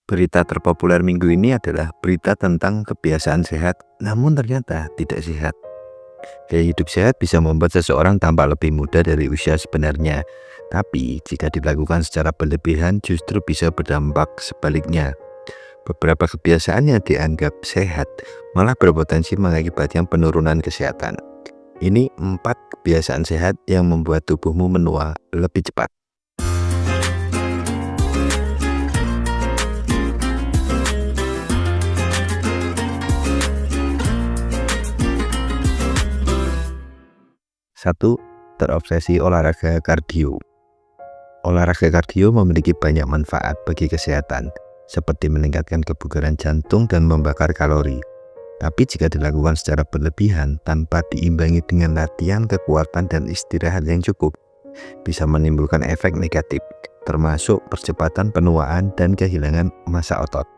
Berita terpopuler minggu ini adalah berita tentang kebiasaan sehat, namun ternyata tidak sehat. Gaya hidup sehat bisa membuat seseorang tampak lebih muda dari usia sebenarnya. Tapi jika dilakukan secara berlebihan justru bisa berdampak sebaliknya. Beberapa kebiasaan yang dianggap sehat malah berpotensi mengakibatkan penurunan kesehatan. Ini 4 kebiasaan sehat yang membuat tubuhmu menua lebih cepat. Satu, terobsesi olahraga kardio. Olahraga kardio memiliki banyak manfaat bagi kesehatan, seperti meningkatkan kebugaran jantung dan membakar kalori. Tapi jika dilakukan secara berlebihan tanpa diimbangi dengan latihan, kekuatan, dan istirahat yang cukup, bisa menimbulkan efek negatif, termasuk percepatan penuaan dan kehilangan massa otot.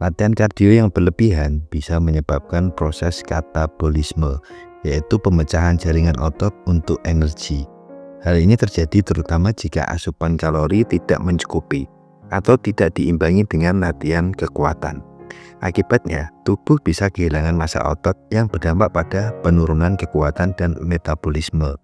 Latihan kardio yang berlebihan bisa menyebabkan proses katabolisme, yaitu pemecahan jaringan otot untuk energi. Hal ini terjadi terutama jika asupan kalori tidak mencukupi atau tidak diimbangi dengan latihan kekuatan. Akibatnya, tubuh bisa kehilangan massa otot yang berdampak pada penurunan kekuatan dan metabolisme.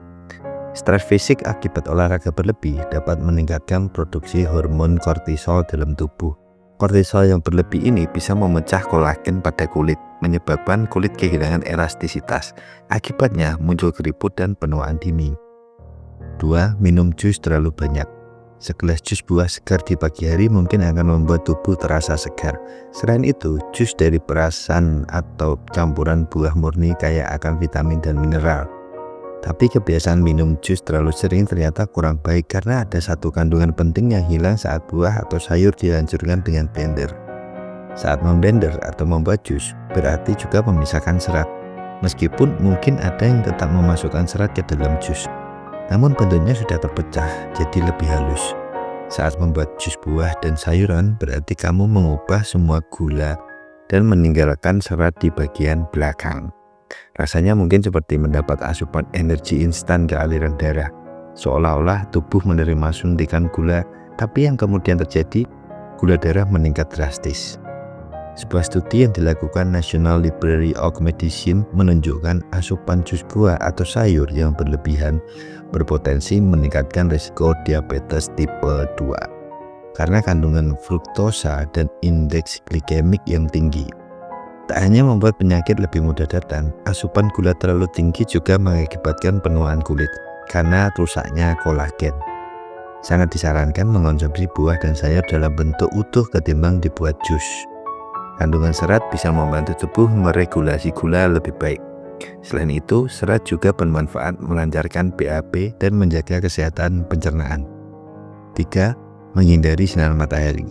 Stres fisik akibat olahraga berlebih dapat meningkatkan produksi hormon kortisol dalam tubuh. Kortisol yang berlebih ini bisa memecah kolagen pada kulit, menyebabkan kulit kehilangan elastisitas. Akibatnya muncul keriput dan penuaan dini. 2. Minum jus terlalu banyak. Segelas jus buah segar di pagi hari mungkin akan membuat tubuh terasa segar. Selain itu, jus dari perasan atau campuran buah murni kaya akan vitamin dan mineral. Tapi kebiasaan minum jus terlalu sering ternyata kurang baik karena ada satu kandungan penting yang hilang saat buah atau sayur dihancurkan dengan blender. Saat memblender atau membuat jus, berarti juga memisahkan serat. Meskipun mungkin ada yang tetap memasukkan serat ke dalam jus, namun bentuknya sudah terpecah jadi lebih halus. Saat membuat jus buah dan sayuran, berarti kamu mengubah semua gula dan meninggalkan serat di bagian belakang. Rasanya mungkin seperti mendapat asupan energi instan ke aliran darah, seolah-olah tubuh menerima suntikan gula, tapi yang kemudian terjadi, gula darah meningkat drastis. Sebuah studi yang dilakukan National Library of Medicine menunjukkan asupan jus buah atau sayur yang berlebihan berpotensi meningkatkan risiko diabetes tipe 2 karena kandungan fruktosa dan indeks glikemik yang tinggi. Tak hanya membuat penyakit lebih mudah datang, asupan gula terlalu tinggi juga mengakibatkan penuaan kulit karena rusaknya kolagen. Sangat disarankan mengonsumsi buah dan sayur dalam bentuk utuh ketimbang dibuat jus. Kandungan serat bisa membantu tubuh meregulasi gula lebih baik. Selain itu, serat juga bermanfaat melancarkan BAB dan menjaga kesehatan pencernaan. 3. Menghindari sinar matahari.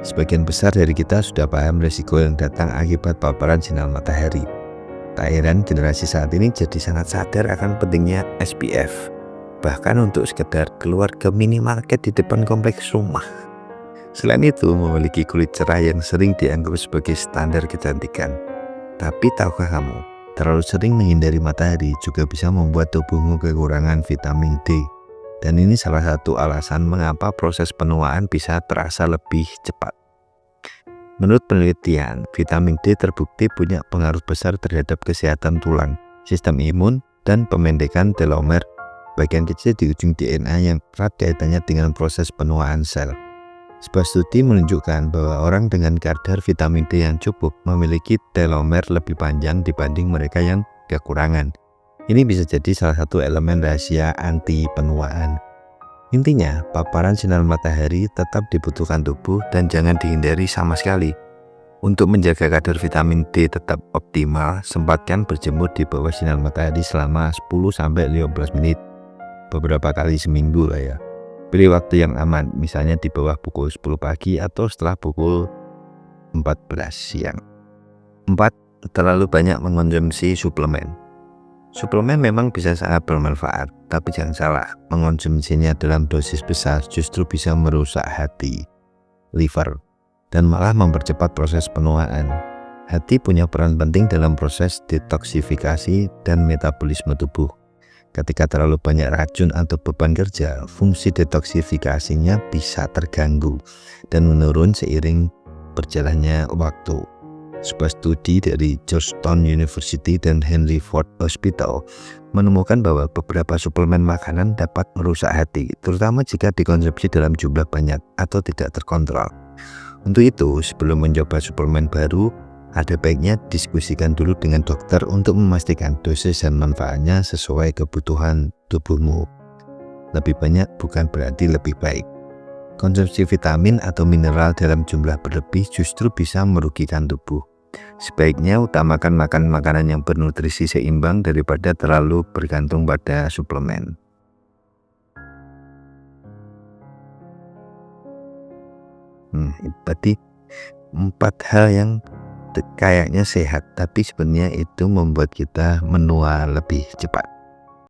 Sebagian besar dari kita sudah paham risiko yang datang akibat paparan sinar matahari. Tak heran generasi saat ini jadi sangat sadar akan pentingnya SPF, bahkan untuk sekedar keluar ke minimarket di depan kompleks rumah. Selain itu, memiliki kulit cerah yang sering dianggap sebagai standar kecantikan. Tapi tahukah kamu, terlalu sering menghindari matahari juga bisa membuat tubuhmu kekurangan vitamin D. Dan ini salah satu alasan mengapa proses penuaan bisa terasa lebih cepat. Menurut penelitian, vitamin D terbukti punya pengaruh besar terhadap kesehatan tulang, sistem imun, dan pemendekan telomer, bagian kecil di ujung DNA yang erat kaitannya dengan proses penuaan sel. Sebuah studi menunjukkan bahwa orang dengan kadar vitamin D yang cukup memiliki telomer lebih panjang dibanding mereka yang kekurangan. Ini bisa jadi salah satu elemen rahasia anti penuaan. Intinya, paparan sinar matahari tetap dibutuhkan tubuh dan jangan dihindari sama sekali. Untuk menjaga kadar vitamin D tetap optimal, sempatkan berjemur di bawah sinar matahari selama 10-15 menit. Beberapa kali seminggu lah ya. Pilih waktu yang aman, misalnya di bawah pukul 10 pagi atau setelah pukul 14 siang. 4. Terlalu banyak mengonsumsi suplemen. Suplemen memang bisa sangat bermanfaat, tapi jangan salah, mengonsumsinya dalam dosis besar justru bisa merusak hati, liver, dan malah mempercepat proses penuaan. Hati punya peran penting dalam proses detoksifikasi dan metabolisme tubuh. Ketika terlalu banyak racun atau beban kerja, fungsi detoksifikasinya bisa terganggu dan menurun seiring berjalannya waktu. Sebuah studi dari Georgetown University dan Henry Ford Hospital menemukan bahwa beberapa suplemen makanan dapat merusak hati, terutama jika dikonsumsi dalam jumlah banyak atau tidak terkontrol. Untuk itu, sebelum mencoba suplemen baru, ada baiknya diskusikan dulu dengan dokter untuk memastikan dosis dan manfaatnya sesuai kebutuhan tubuhmu. Lebih banyak bukan berarti lebih baik. Konsumsi vitamin atau mineral dalam jumlah berlebih justru bisa merugikan tubuh. Sebaiknya utamakan makan makanan yang bernutrisi seimbang daripada terlalu bergantung pada suplemen. Berarti 4 hal yang kayaknya sehat, tapi sebenarnya itu membuat kita menua lebih cepat.